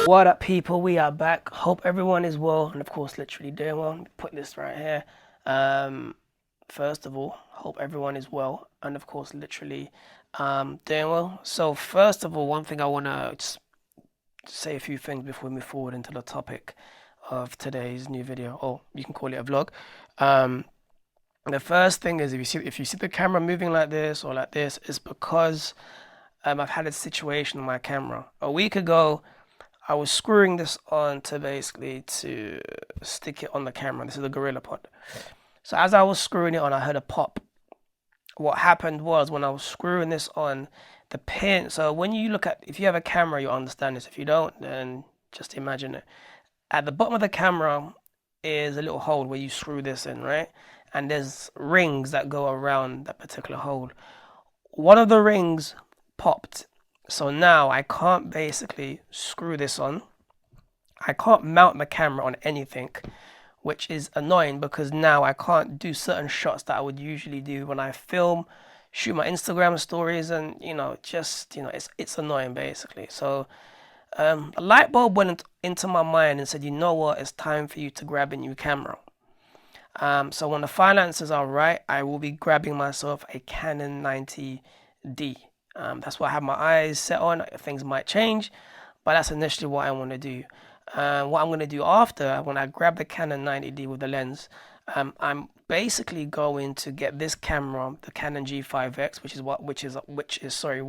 What up, people? We are back. Hope everyone is well, and of course, literally doing well. Let me put this right here. Um, First of all, hope everyone is well, and of course, literally doing well. So, first of all, one thing I want to just say a few things before we move forward into the topic of today's new video, or you can call it a vlog. Um, the first thing is if you see the camera moving like this or like this, it's because I've had a situation with my camera. A week ago, I was screwing this on to basically to stick it on the camera. This is a Gorilla Pod. So as I was screwing it on, I heard a pop. What happened was when I was screwing this on, the pin. So when you look at, if you have a camera, you understand this. If you don't, then just imagine it. At the bottom of the camera is a little hole where you screw this in, right? And there's rings that go around that particular hole. One of the rings popped. So now I can't basically screw this on. I can't mount my camera on anything, which is annoying because now I can't do certain shots that I would usually do when I film, shoot my Instagram stories, and it's annoying basically. So a light bulb went into my mind and said, you know what, it's time for you to grab a new camera. So when the finances are right, I will be grabbing myself a Canon 90D. That's what I have my eyes set on. Things might change, but that's initially what I want to do. What I'm going to do after, when I grab the Canon 90D with the lens, I'm basically going to get this camera, the Canon G5X, which is what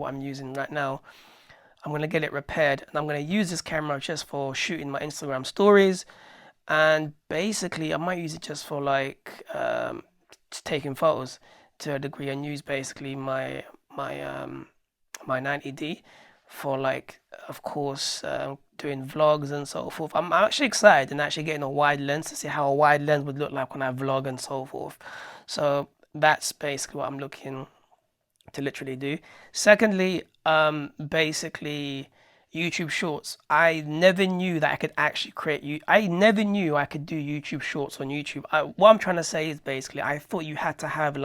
I'm using right now. I'm going to get it repaired, and I'm going to use this camera just for shooting my Instagram stories, and basically I might use it just for just taking photos to a degree, and use basically my 90D for of course, doing vlogs and so forth. I'm actually excited and actually getting a wide lens to see how a wide lens would look like when I vlog and so forth. So that's basically what I'm looking to literally do. Secondly, basically YouTube Shorts. I never knew that I could actually I never knew I could do YouTube Shorts on YouTube. What I'm trying to say is basically I thought you had to have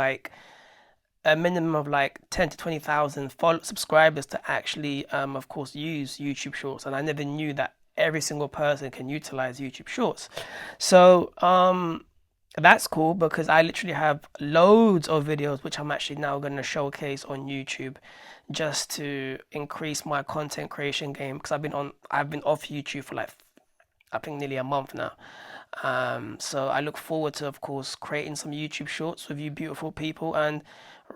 a minimum of 10 to 20,000 subscribers to actually, of course, use YouTube Shorts, and I never knew that every single person can utilize YouTube Shorts. So that's cool because I literally have loads of videos which I'm actually now going to showcase on YouTube, just to increase my content creation game, because I've been off YouTube for I think nearly a month now. So I look forward to, of course, creating some YouTube Shorts with you beautiful people, and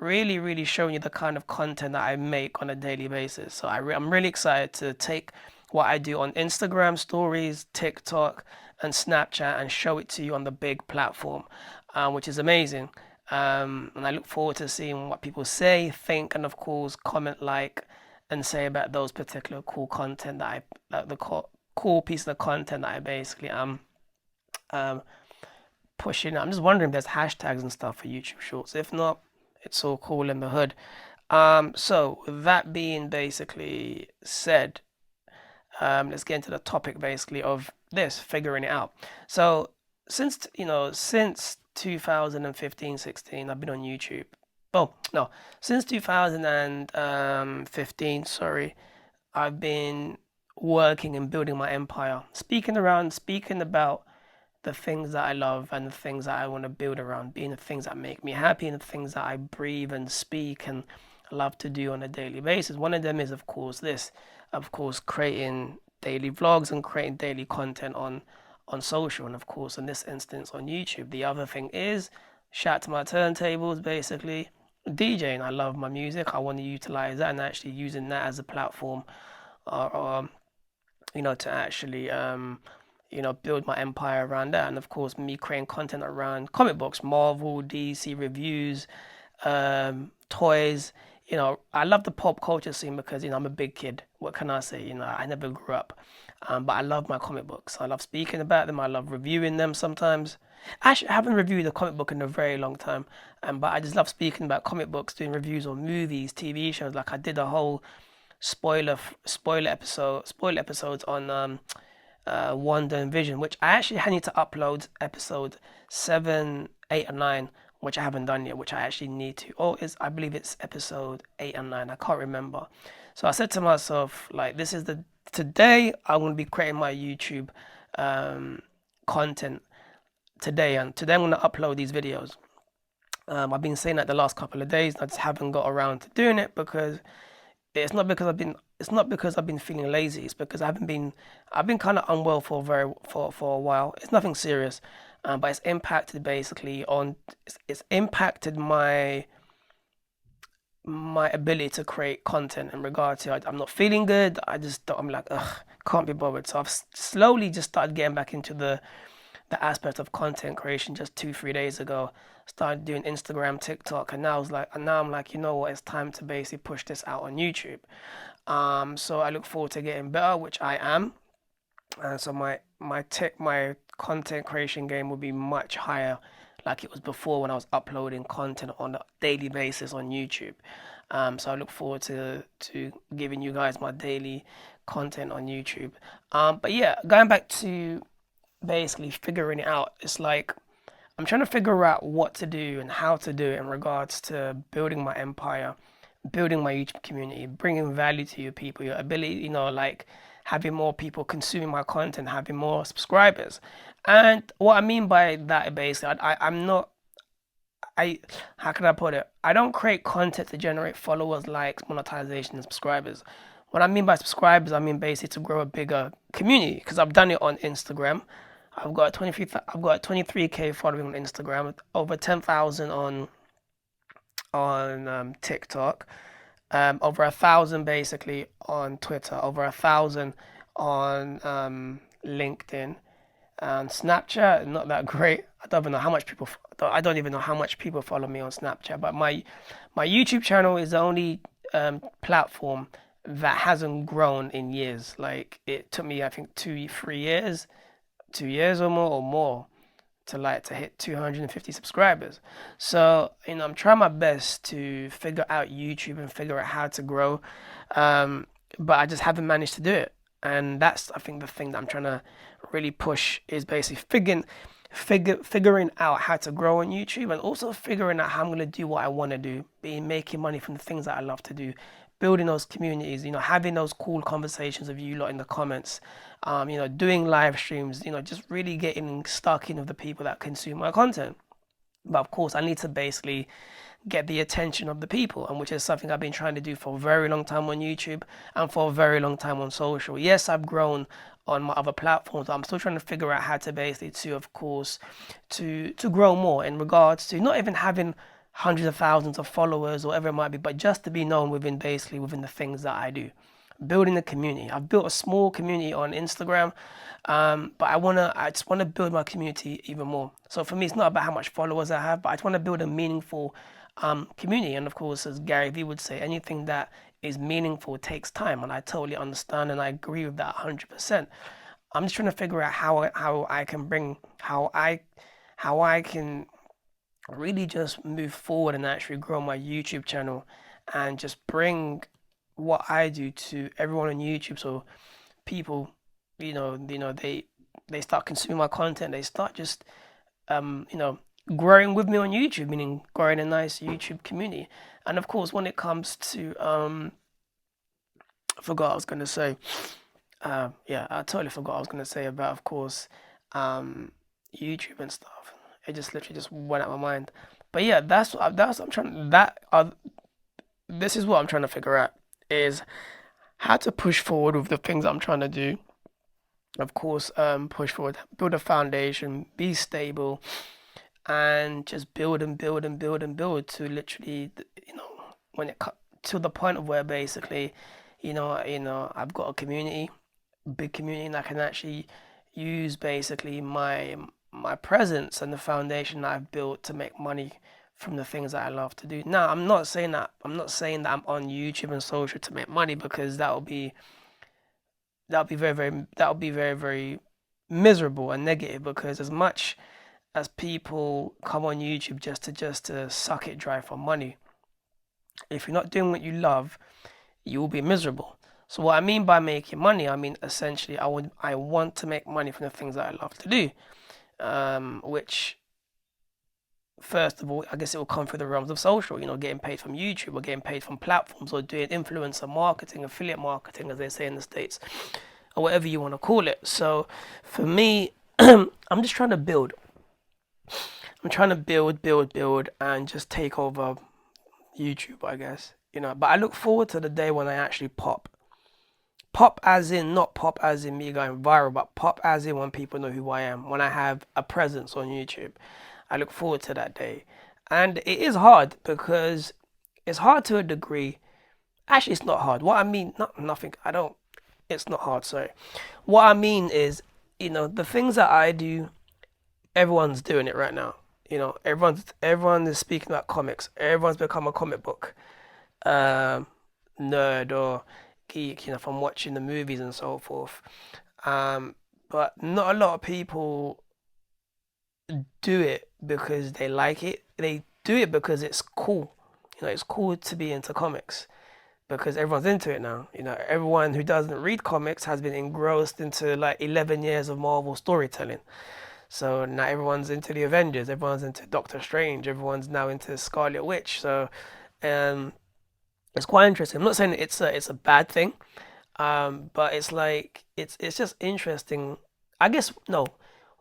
really, really showing you the kind of content that I make on a daily basis. So I'm really excited to take what I do on Instagram stories, TikTok, and Snapchat and show it to you on the big platform, which is amazing. And I look forward to seeing what people say, think, and of course comment, and say about those particular cool content cool piece of content that I basically am pushing. I'm just wondering if there's hashtags and stuff for YouTube Shorts. If not, it's all cool in the hood. So with that being basically said, let's get into the topic basically of this, figuring it out. So since 2015-16, I've been on YouTube. Oh no, since 2015, sorry, I've been working and building my empire, speaking about the things that I love and the things that I want to build around, being the things that make me happy and the things that I breathe and speak and love to do on a daily basis. One of them is, of course, creating daily vlogs and creating daily content on social, and of course, in this instance, on YouTube. The other thing is, shout to my turntables, basically, DJing. I love my music. I want to utilize that and actually using that as a platform, to actually build my empire around that. And of course, me creating content around comic books, Marvel, DC reviews, toys. I love the pop culture scene because I'm a big kid. What can I say? I never grew up, but I love my comic books. I love speaking about them. I love reviewing them sometimes. Actually, I haven't reviewed a comic book in a very long time, but I just love speaking about comic books, doing reviews on movies, TV shows. Like I did a whole spoiler episodes on Wonder and Vision, which I actually need to upload episode 7, 8, and 9 which I haven't done yet, which I actually need to. Oh, I believe it's episode 8 and 9. I can't remember. So I said to myself, like, today I'm gonna be creating my YouTube um, content today, and today I'm gonna upload these videos. I've been saying that the last couple of days, and I just haven't got around to doing it because it's not because I've been feeling lazy. It's because I've been kind of unwell for a while. It's nothing serious, but it's impacted basically on it's impacted my ability to create content in regard to I'm not feeling good. I'm like, ugh, can't be bothered. So I've slowly just started getting back into the aspect of content creation just 2 3 days ago. Started doing Instagram, TikTok, and now I'm like, you know what, it's time to basically push this out on YouTube. So I look forward to getting better, which I am. And so my content creation game will be much higher like it was before when I was uploading content on a daily basis on YouTube. So I look forward to giving you guys my daily content on YouTube. But yeah, going back to basically figuring it out, it's like I'm trying to figure out what to do and how to do it in regards to building my empire, building my YouTube community, bringing value to your people, your ability, like having more people consuming my content, having more subscribers. And what I mean by that, basically, I'm not, how can I put it? I don't create content to generate followers, likes, monetization, and subscribers. What I mean by subscribers, I mean basically to grow a bigger community because I've done it on Instagram. I've got 23K following on Instagram, over 10,000 on TikTok, over 1,000 basically on Twitter, over 1,000 on LinkedIn, and Snapchat. Not that great. I don't even know how much people follow me on Snapchat. But my YouTube channel is the only platform that hasn't grown in years. Like it took me, I think, 2 3 years, 2 years or more to hit 250 subscribers. So I'm trying my best to figure out YouTube and figure out how to grow, but I just haven't managed to do it. And that's, I think, the thing that I'm trying to really push is basically figuring out how to grow on YouTube, and also figuring out how I'm going to do what I want to do, being making money from the things that I love to do, building those communities, having those cool conversations with you lot in the comments, doing live streams, just really getting stuck in with the people that consume my content. But of course, I need to basically get the attention of the people, and which is something I've been trying to do for a very long time on YouTube and for a very long time on social. Yes, I've grown on my other platforms, but I'm still trying to figure out how to basically of course, to grow more in regards to not even having hundreds of thousands of followers or whatever it might be, but just to be known within the things that I do. Building a community. I've built a small community on Instagram, but I just wanna build my community even more. So for me, it's not about how much followers I have, but I just want to build a meaningful community. And of course, as Gary Vee would say, anything that is meaningful takes time, and I totally understand and I agree with that 100%. I'm just trying to figure out how I can really just move forward and actually grow my YouTube channel and just bring what I do to everyone on YouTube. So people, they start consuming my content. They start just, growing with me on YouTube, meaning growing a nice YouTube community. And of course, when it comes to, I forgot what I was gonna say. Yeah, I totally forgot what I was gonna say about, of course, YouTube and stuff. It just literally just went out of my mind. But yeah, that's what I'm trying. This is what I'm trying to figure out is how to push forward with the things I'm trying to do. Of course, push forward, build a foundation, be stable, and just build and build and build and build to literally, when it to the point of where basically, I've got a community, big community, and I can actually use basically my presence and the foundation that I've built to make money from the things that I love to do. Now, I'm not saying that I'm on YouTube and social to make money, because that would be very, very miserable and negative, because as much as people come on YouTube just to suck it dry for money, if you're not doing what you love, you will be miserable. So what I mean by making money, I mean essentially I want to make money from the things that I love to do, which first of all, I guess it will come through the realms of social, getting paid from YouTube or getting paid from platforms or doing influencer marketing, affiliate marketing, as they say in the States, or whatever you want to call it. So for me, I'm just trying to build. I'm trying to build, and just take over YouTube, I guess. But I look forward to the day when I actually pop. Pop as in, not pop as in me going viral, but pop as in when people know who I am, when I have a presence on YouTube. I look forward to that day. And it is hard because it's hard to a degree. Actually, it's not hard. What I mean, not nothing. I don't. It's not hard. Sorry. What I mean is, the things that I do, everyone's doing it right now. Everyone is speaking about comics. Everyone's become a comic book um, nerd or geek. From watching the movies and so forth. Um, but not a lot of people do it because they like it. They do it because it's cool. It's cool to be into comics because everyone's into it now. Everyone who doesn't read comics has been engrossed into like 11 years of Marvel storytelling. So now everyone's into the Avengers, everyone's into Doctor Strange, everyone's now into Scarlet Witch. So um, it's quite interesting. I'm not saying it's a bad thing, but it's like it's just interesting. I guess no.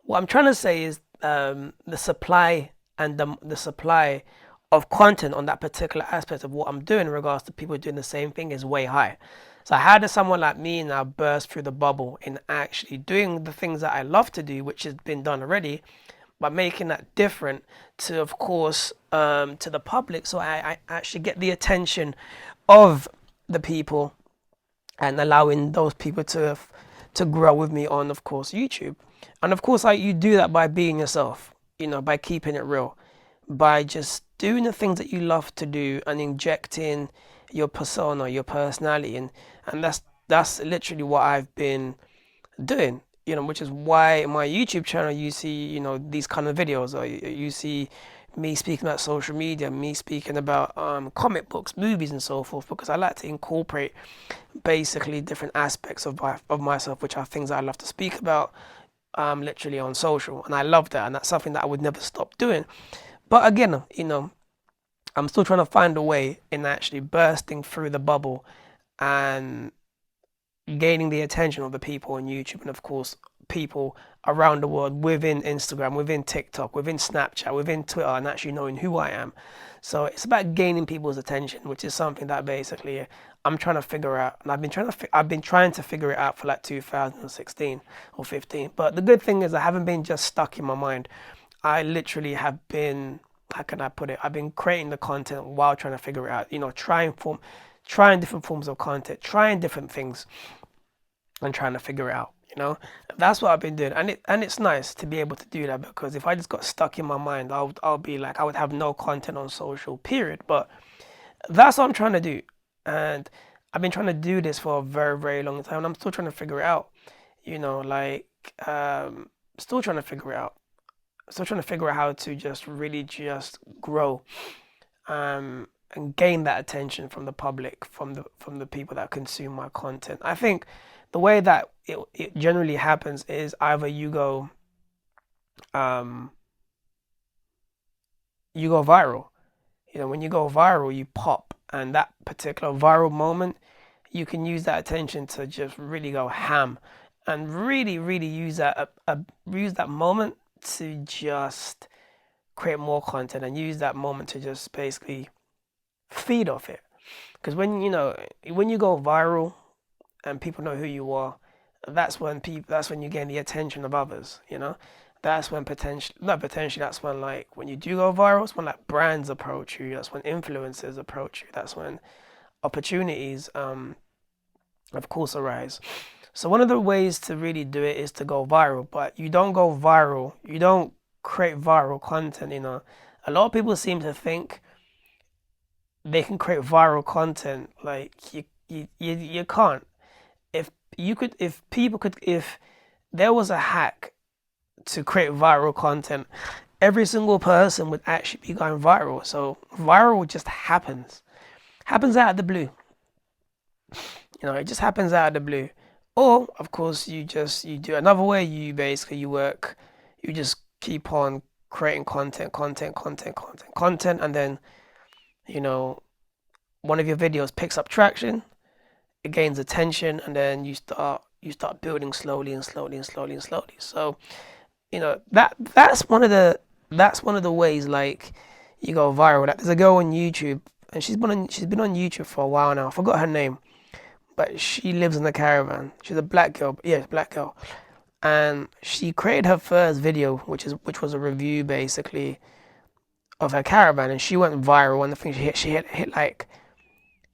What I'm trying to say is the supply and the supply of content on that particular aspect of what I'm doing in regards to people doing the same thing is way high. So how does someone like me now burst through the bubble in actually doing the things that I love to do, which has been done already, but making that different to, of course, to the public, so I actually get the attention of the people and allowing those people to grow with me on, of course, YouTube. And of course, you do that by being yourself, by keeping it real, by just doing the things that you love to do and injecting your persona, your personality, and that's literally what I've been doing. Which is why my YouTube channel you see, these kind of videos, or you see me speaking about social media, me speaking about comic books, movies, and so forth, because I like to incorporate basically different aspects of myself, which are things that I love to speak about, literally on social, and I love that, and that's something that I would never stop doing. But again, I'm still trying to find a way in actually bursting through the bubble and gaining the attention of the people on YouTube, and of course people around the world within Instagram, within TikTok, within Snapchat, within Twitter, and actually knowing who I am. So it's about gaining people's attention, which is something that basically I'm trying to figure out, and I've been trying to figure it out for like 2016 or 15. But the good thing is I haven't been just stuck in my mind. I literally have been, how can I put it? I've been creating the content while trying to figure it out. Trying different forms of content, trying different things, and trying to figure it out. That's what I've been doing, and it's nice to be able to do that, because if I just got stuck in my mind, I'll be like, I would have no content on social. Period. But that's what I'm trying to do, and I've been trying to do this for a very, very long time, and I'm still trying to figure it out. Like still trying to figure it out. Still trying to figure out how to just really just grow, and gain that attention from the public, from the people that consume my content. I think the way that it generally happens is either um, you go viral. When you go viral, you pop, and that particular viral moment, you can use that attention to just really go ham, and really, really use that moment to just create more content, and use that moment to just basically feed off it. Because when you go viral and people know who you are, that's when you gain the attention of others. That's when potentially, not potentially, that's when, like, when you do go viral, it's when like brands approach you, that's when influencers approach you, that's when opportunities of course arise. So one of the ways to really do it is to go viral, but you don't go viral, you don't create viral content. A lot of people seem to think they can create viral content. Like, you can't. If there was a hack to create viral content, every single person would actually be going viral. So viral just happens out of the blue. It just happens out of the blue. Or of course you do another way. You basically you just keep on creating content, and then, you know, one of your videos picks up traction, it gains attention, and then you start building slowly and slowly and slowly and slowly. So, that's one of the ways, like, you go viral. Like, there's a girl on YouTube, and she's been on YouTube for a while now. I forgot her name, but she lives in the caravan. She's a black girl. Yeah, black girl. And she created her first video, which was a review basically of her caravan, and she went viral. And I think she hit like,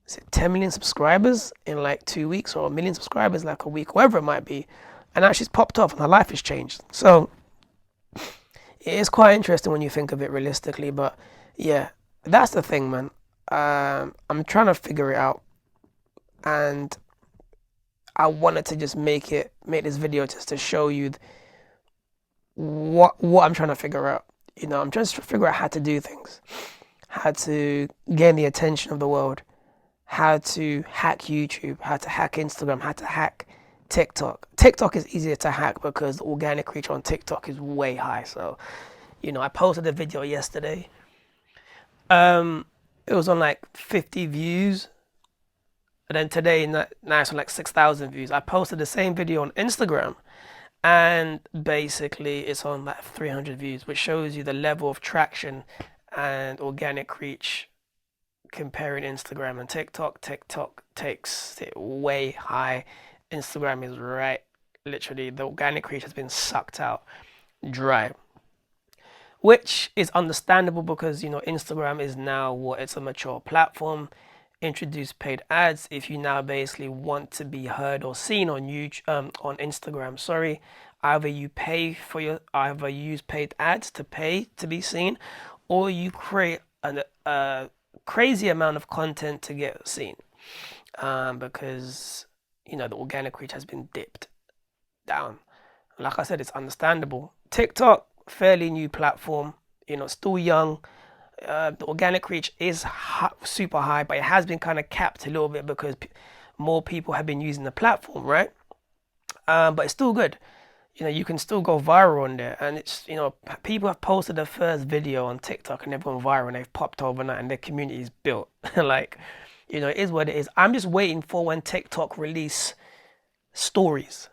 is it 10 million subscribers in like 2 weeks, or a million subscribers like a week, whatever it might be. And now she's popped off, and her life has changed. So it is quite interesting when you think of it realistically. But yeah, that's the thing, man. I'm trying to figure it out, and I wanted to just make this video just to show you what I'm trying to figure out. I'm trying to figure out how to do things, how to gain the attention of the world, how to hack YouTube, how to hack Instagram, how to hack TikTok. TikTok is easier to hack because the organic reach on TikTok is way high. So, I posted a video yesterday. It was on like 50 views. And then today, now it's on like 6,000 views. I posted the same video on Instagram, and basically it's on like 300 views, which shows you the level of traction and organic reach comparing Instagram and TikTok. TikTok takes it way high. Instagram is right. Literally, the organic reach has been sucked out dry, which is understandable because, Instagram is now it's a mature platform. Introduce paid ads if you now basically want to be heard or seen on YouTube, on Instagram. Sorry, either either use paid ads to pay to be seen, or you create a crazy amount of content to get seen, because the organic reach has been dipped down. Like I said, it's understandable. TikTok, fairly new platform, still young. The organic reach is super high, but it has been kind of capped a little bit because more people have been using the platform, right? But it's still good. You can still go viral on there, and it's people have posted their first video on TikTok and they've gone viral and they've popped overnight and their community is built. Like, it is what it is. I'm just waiting for when TikTok release stories.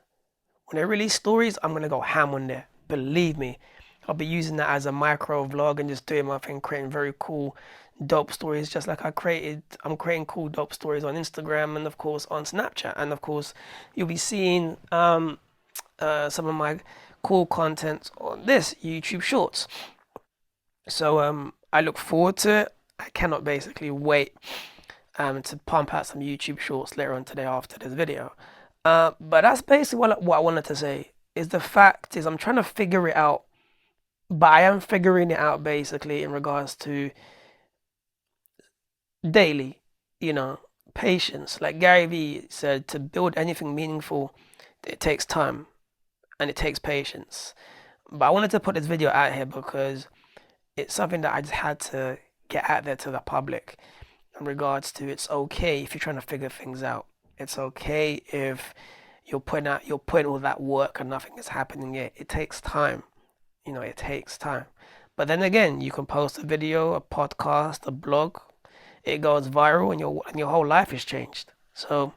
When they release stories, I'm gonna go ham on there. Believe me. I'll be using that as a micro vlog and just doing my thing, creating very cool, dope stories, just like I'm creating cool, dope stories on Instagram and, of course, on Snapchat. And, of course, you'll be seeing some of my cool content on this YouTube Shorts. So I look forward to it. I cannot basically wait to pump out some YouTube Shorts later on today after this video. But that's basically what I wanted to say. Is the fact is I'm trying to figure it out. But I am figuring it out basically in regards to daily, patience. Like Gary Vee said, to build anything meaningful, it takes time and it takes patience. But I wanted to put this video out here because it's something that I just had to get out there to the public in regards to it's okay if you're trying to figure things out. It's okay if you're putting all that work and nothing is happening yet. It takes time. It takes time. But then again, you can post a video, a podcast, a blog. It goes viral, and your whole life is changed. So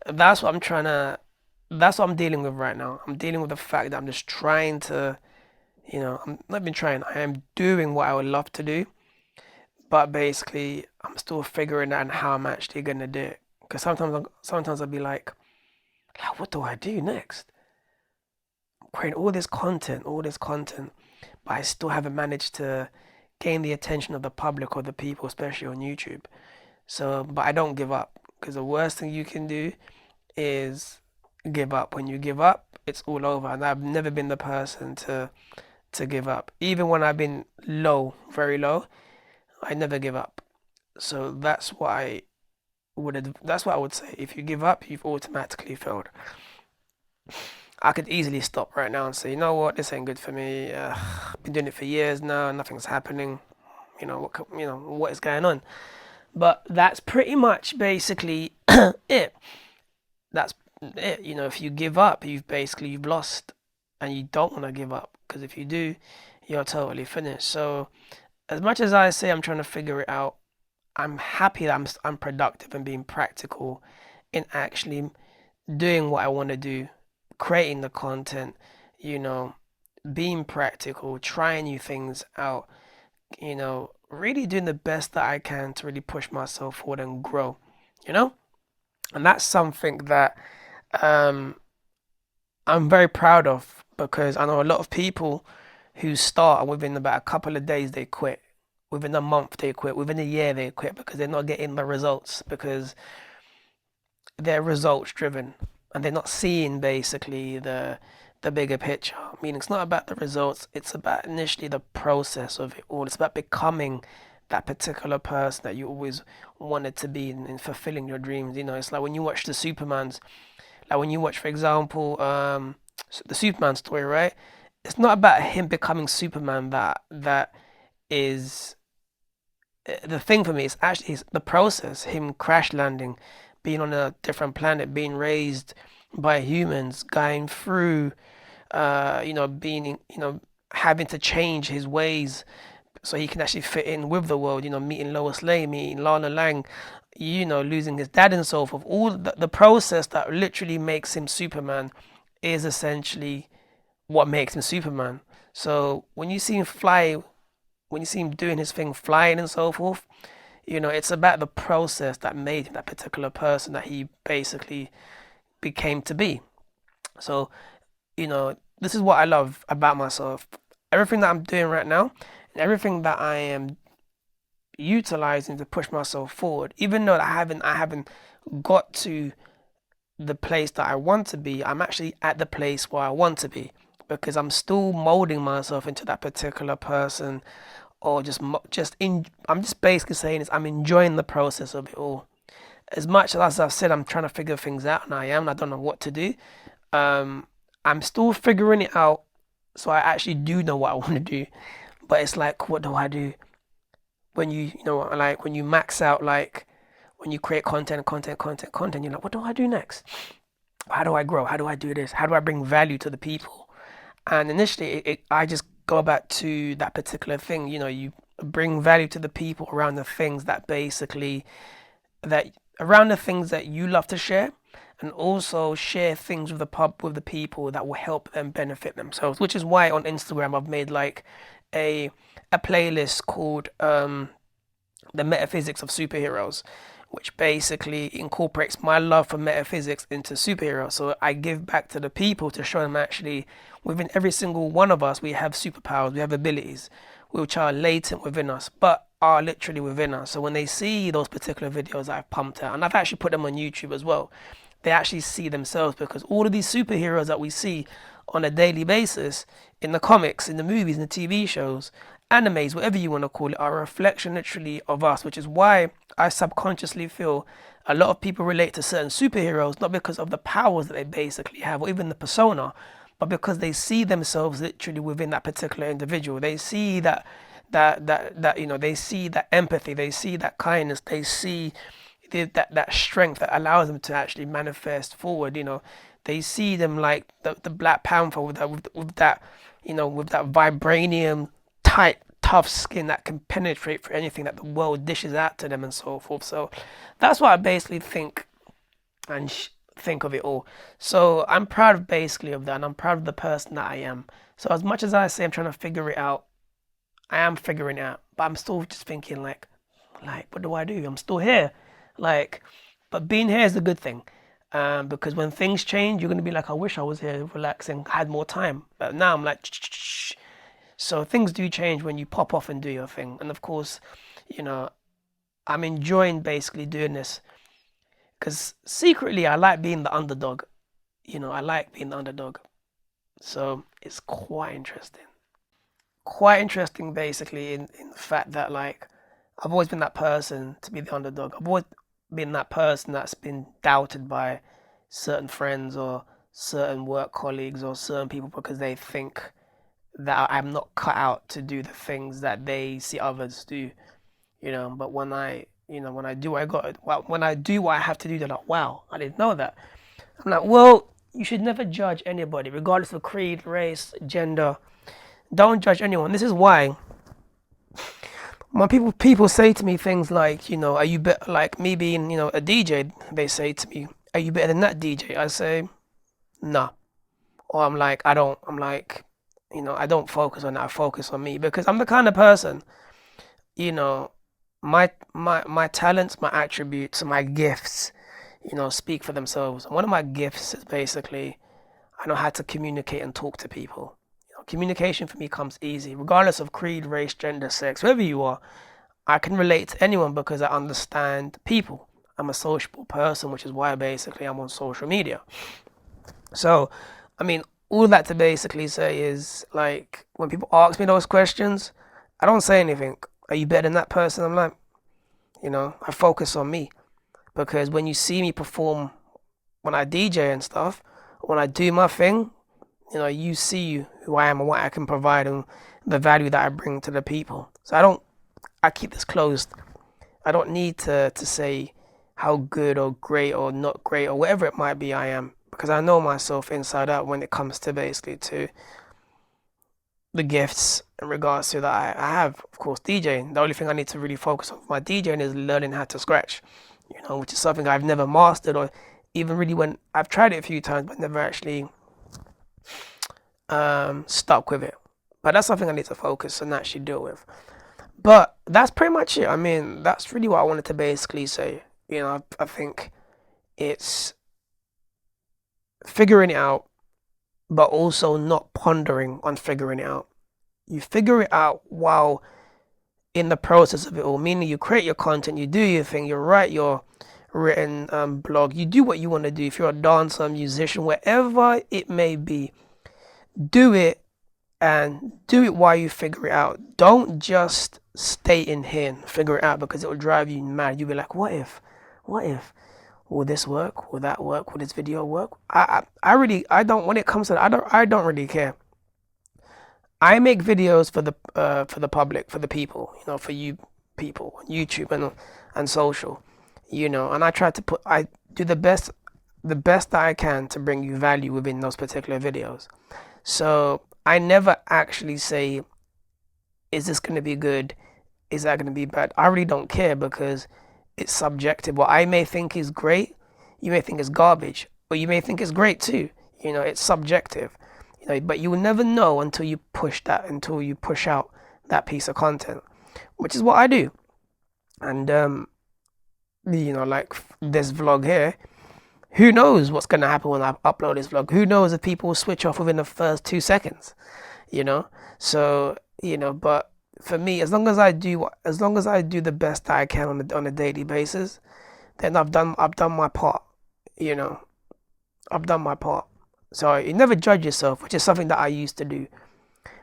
that's what I'm dealing with right now. I'm dealing with the fact that I'm just trying to, I'm not even trying. I am doing what I would love to do, but basically, I'm still figuring out how I'm actually gonna do it. Because sometimes I'll be like, what do I do next? Creating all this content, but I still haven't managed to gain the attention of the public or the people, especially on YouTube. So, but I don't give up, because the worst thing you can do is give up. When you give up, it's all over. And I've never been the person to give up. Even when I've been low, very low, I never give up. So that's what I would say. If you give up, you've automatically failed. I could easily stop right now and say, you know what, this ain't good for me. I've been doing it for years now, nothing's happening. What is going on? But that's pretty much basically it. That's it. If you give up, you've lost and you don't want to give up, because if you do, you're totally finished. So as much as I say I'm trying to figure it out, I'm happy that I'm productive and being practical in actually doing what I want to do, creating the content, you know, being practical, trying new things out, really doing the best that I can to really push myself forward and grow, you know? And that's something that um, I'm very proud of, because I know a lot of people who start and within about a couple of days they quit. Within a month they quit. Within a year they quit because they're not getting the results, because they're results driven and they're not seeing basically the bigger picture. I mean, it's not about the results, it's about initially the process of it all. It's about becoming that particular person that you always wanted to be, and fulfilling your dreams. It's like when you watch the Supermans, like when you watch, for example, the Superman story, right? It's not about him becoming Superman that is the thing for me. It's actually the process, him crash landing, being on a different planet, being raised by humans, going through, being, having to change his ways so he can actually fit in with the world, meeting Lois Lane, meeting Lana Lang, losing his dad and so forth. All the process that literally makes him Superman is essentially what makes him Superman. So when you see him fly, when you see him doing his thing, flying and so forth, it's about the process that made him that particular person that he basically became to be. So, this is what I love about myself. Everything that I'm doing right now, and everything that I am utilizing to push myself forward, even though I haven't got to the place that I want to be, I'm actually at the place where I want to be, because I'm still molding myself into that particular person, or I'm just basically saying is I'm enjoying the process of it all. As much as I've said I'm trying to figure things out, and I don't know what to do. Um, I'm still figuring it out, so I actually do know what I want to do. But it's like, what do I do when like when you max out, like when you create content, you're like, what do I do next? How do I grow? How do I do this? How do I bring value to the people? And initially, I just go back to that particular thing. You bring value to the people around the things that basically that around the things that you love to share, and also share things with the people that will help them benefit themselves. Which is why on Instagram I've made like a a playlist called the metaphysics of superheroes, which basically incorporates my love for metaphysics into superheroes. So I give back to the people to show them actually within every single one of us we have superpowers, we have abilities, which are latent within us, but are literally within us. So when they see those particular videos that I've pumped out, and I've actually put them on YouTube as well, they actually see themselves, because all of these superheroes that we see on a daily basis in the comics, in the movies, in the TV shows, animes, whatever you want to call it, are a reflection literally of us, which is why I subconsciously feel a lot of people relate to certain superheroes not because of the powers that they basically have or even the persona, but because they see themselves literally within that particular individual. They see that they see that empathy, they see that kindness, they see that strength that allows them to actually manifest forward. They see them like the Black Panther with that vibranium tight tough skin that can penetrate through anything that the world dishes out to them and so forth. So that's what I basically think and think of it all. So I'm proud of basically of that, and I'm proud of the person that I am. So as much as I say I'm trying to figure it out, I am figuring it out, but I'm still just thinking like what do I do? I'm still here, like, but being here is a good thing. Because when things change, you're gonna be like, I wish I was here, relaxing, had more time. But now I'm like, shh. So things do change when you pop off and do your thing. And of course, you know, I'm enjoying basically doing this because secretly I like being the underdog. I like being the underdog. So it's quite interesting. Quite interesting, basically, in the fact that, like, I've always been that person to be the underdog. I've always been that person that's been doubted by certain friends or certain work colleagues or certain people because they think that I'm not cut out to do the things that they see others do. But when I do what I got, well, when I do what I have to do, they're like, wow, I didn't know that. I'm like, well, you should never judge anybody, regardless of creed, race, gender. Don't judge anyone. This is why when people say to me things like, are you better, like me being, a DJ, they say to me, are you better than that DJ? I say, nah. Or I'm like, I don't focus on that. I focus on me because I'm the kind of person, you know, my talents, my attributes, my gifts, speak for themselves. And one of my gifts is basically I know how to communicate and talk to people. Communication for me comes easy, regardless of creed, race, gender, sex, whoever you are. I can relate to anyone because I understand people. I'm a sociable person, which is why basically I'm on social media. So, I mean, all that to basically say is like when people ask me those questions, I don't say anything. Are you better than that person? I'm like, I focus on me because when you see me perform, when I DJ and stuff, when I do my thing, you see who I am and what I can provide and the value that I bring to the people. So I keep this closed. I don't need to say how good or great or not great or whatever it might be I am because I know myself inside out when it comes to basically to the gifts in regards to that I have. Of course, DJing. The only thing I need to really focus on for my DJing is learning how to scratch, which is something I've never mastered or even really when I've tried it a few times but never actually stuck with it. But that's something I need to focus and actually deal with. But that's pretty much it. I mean, that's really what I wanted to basically say. I think it's figuring it out, but also not pondering on figuring it out. You figure it out while in the process of it all, meaning you create your content, you do your thing, you write your written blog, you do what you want to do. If you're a dancer, musician, wherever it may be, do it and do it while you figure it out. Don't just stay in here and figure it out because it will drive you mad. You'll be like, what if? Will this work? Will that work? Will this video work? I don't. When it comes to that, I don't really care. I make videos for the public, for the people, for you people on YouTube and social, and I do the best that I can to bring you value within those particular videos. So I never actually say, is this going to be good? Is that going to be bad? I really don't care because it's subjective. What I may think is great, you may think is garbage, or you may think is great too. It's subjective. But you will never know until you push out that piece of content, which is what I do. And like this vlog here, who knows what's going to happen when I upload this vlog? Who knows if people will switch off within the first 2 seconds, So, but for me, as long as I do the best that I can on a daily basis, then I've done my part, I've done my part. So you never judge yourself, which is something that I used to do.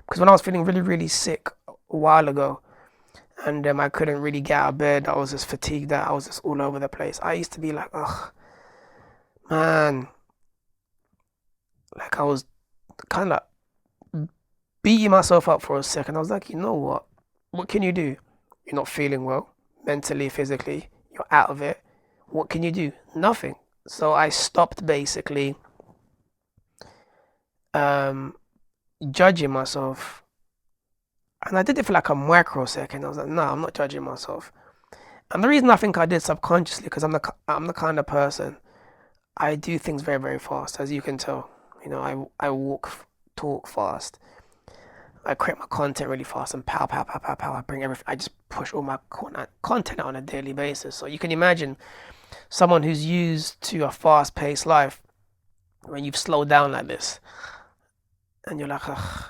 Because when I was feeling really, really sick a while ago, and I couldn't really get out of bed, I was just fatigued, I was just all over the place. I used to be like, ugh, man, like I was kind of like beating myself up for a second. I was like, you know what? What can you do? You're not feeling well, mentally, physically. You're out of it. What can you do? Nothing. So I stopped basically judging myself. And I did it for like a microsecond. I was like, no, I'm not judging myself. And the reason I think I did subconsciously, because I'm the kind of person, I do things very, very fast, as you can tell. I talk fast. I create my content really fast and pow. I bring everything. I just push all my content out on a daily basis. So you can imagine someone who's used to a fast-paced life when you've slowed down like this, and you're like, ugh.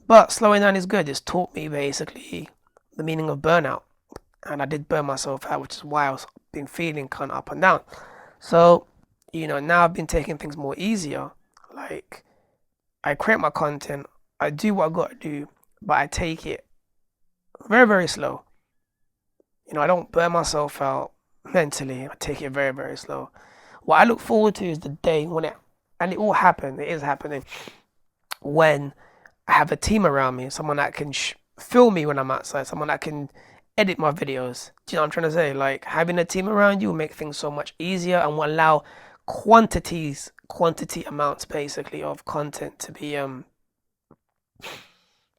But slowing down is good. It's taught me basically the meaning of burnout, and I did burn myself out, which is why I was been feeling kind of up and down. So now I've been taking things more easier. Like I create my content. I do what I got to do, but I take it very, very slow. I don't burn myself out mentally. I take it very, very slow. What I look forward to is the day and it will happen, it is happening, when I have a team around me, someone that can film me when I'm outside, someone that can edit my videos. Do you know what I'm trying to say? Like having a team around you will make things so much easier and will allow quantity amounts basically of content to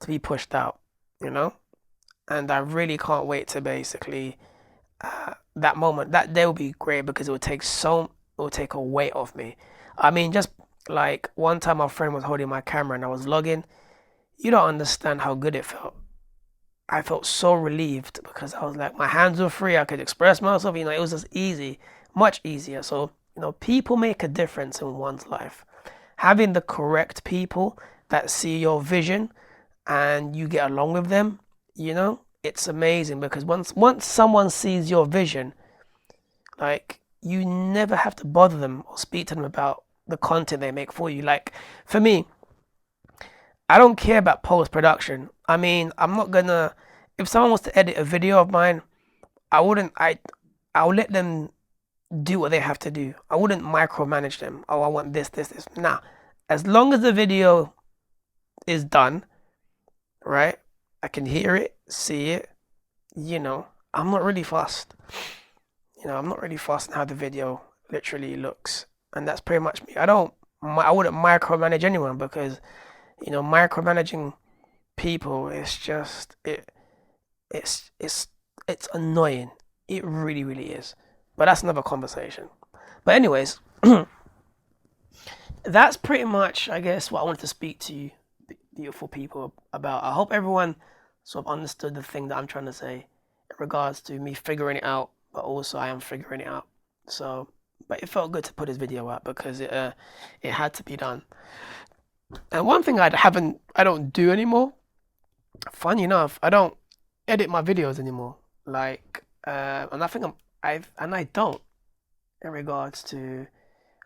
be pushed out, you know. And I really can't wait to basically that moment, that day will be great because it will take a weight off me. I mean, just like one time my friend was holding my camera and I was vlogging. You don't understand how good it felt. I felt so relieved because I was like, my hands were free. I could express myself. You know, it was just easy, much easier. So, you know, people make a difference in one's life. Having the correct people that see your vision and you get along with them, you know, it's amazing because once someone sees your vision, like you never have to bother them or speak to them about the content they make for you. Like for me, I don't care about post production. I mean, I'm not gonna. If someone wants to edit a video of mine, I wouldn't. I'll let them do what they have to do. I wouldn't micromanage them. Oh, I want this, this, this. Nah. As long as the video is done, right? I can hear it, see it. You know, I'm not really fussed. You know, I'm not really fussed on how the video literally looks, and that's pretty much me. I wouldn't micromanage anyone because, you know, micromanaging people is just it's annoying. It really, really is. But that's another conversation. But anyways, that's pretty much, I guess, what I wanted to speak to you, beautiful people, about. I hope everyone sort of understood the thing that I'm trying to say in regards to me figuring it out, but also I am figuring it out. So, but it felt good to put this video out because it had to be done. And one thing I don't do anymore. Funny enough, I don't edit my videos anymore. Like, and I think I don't in regards to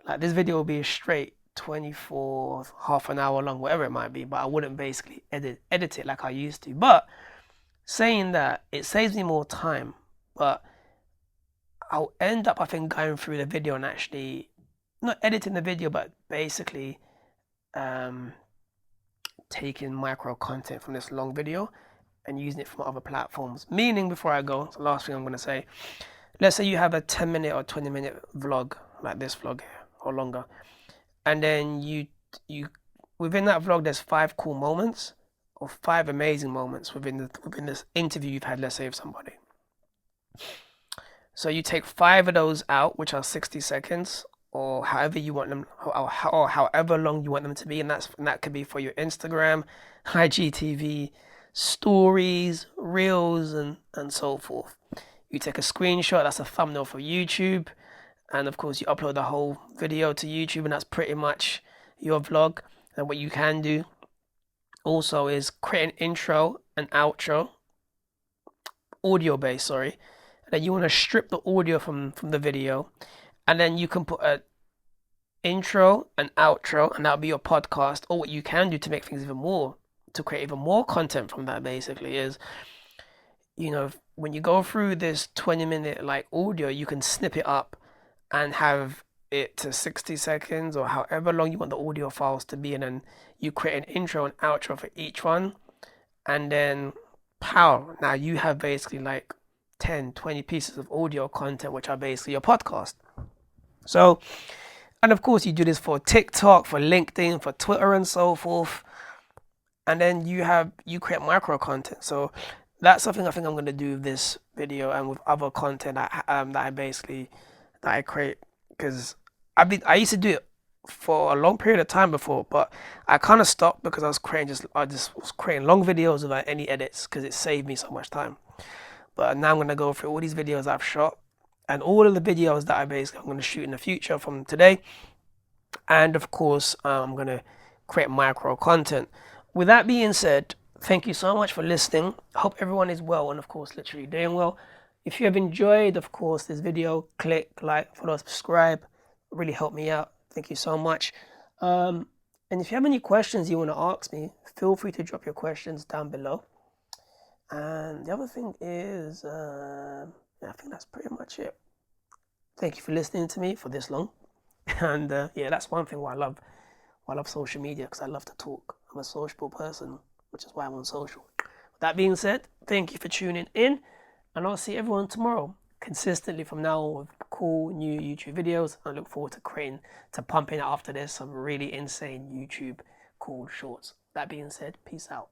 like this video will be a straight 24 half an hour long, whatever it might be, but I wouldn't basically edit it like I used to. But saying that, it saves me more time, but I'll end up, I think, going through the video and actually not editing the video, but basically um, taking micro content from this long video and using it from other platforms. Meaning, before I go, the last thing I'm going to say, let's say you have a 10-minute or 20-minute vlog, like this vlog here, or longer, and then you within that vlog there's 5 cool moments or 5 amazing moments within this interview you've had, let's say, with somebody. So you take 5 of those out, which are 60 seconds, or however you want them, or however long you want them to be, and that could be for your Instagram, IGTV, stories, reels, and so forth. You take a screenshot, that's a thumbnail for YouTube, and of course you upload the whole video to YouTube, and that's pretty much your vlog. And what you can do also is create an intro and outro, audio based, sorry. And then you want to strip the audio from the video, and then you can put an intro and outro, and that'll be your podcast. Or what you can do to make things even more, to create even more content from that, basically, is, you know, when you go through this 20-minute like audio, you can snip it up and have it to 60 seconds or however long you want the audio files to be, and then you create an intro and outro for each one, and then pow, now you have basically like 10-20 pieces of audio content, which are basically your podcast. So, and of course you do this for TikTok, for LinkedIn, for Twitter, and so forth, and then you create micro content. So that's something I think I'm going to do with this video and with other content that I create, because I used to do it for a long period of time before, but I kind of stopped because I just was creating long videos without any edits because it saved me so much time. But now I'm going to go through all these videos I've shot and all of the videos that I'm going to shoot in the future from today, and of course I'm going to create micro content. With that being said, thank you so much for listening. I hope everyone is well and of course literally doing well. If you have enjoyed, of course, this video, click like, follow, subscribe. It really helped me out. Thank you so much. And if you have any questions you want to ask me, feel free to drop your questions down below. And the other thing is, I think that's pretty much it. Thank you for listening to me for this long. And yeah, that's one thing why I love social media, because I love to talk. I'm a sociable person, which is why I'm on social. With that being said, thank you for tuning in. And I'll see everyone tomorrow, consistently from now on, with cool new YouTube videos. I look forward to pumping out after this some really insane YouTube cool shorts. That being said, peace out.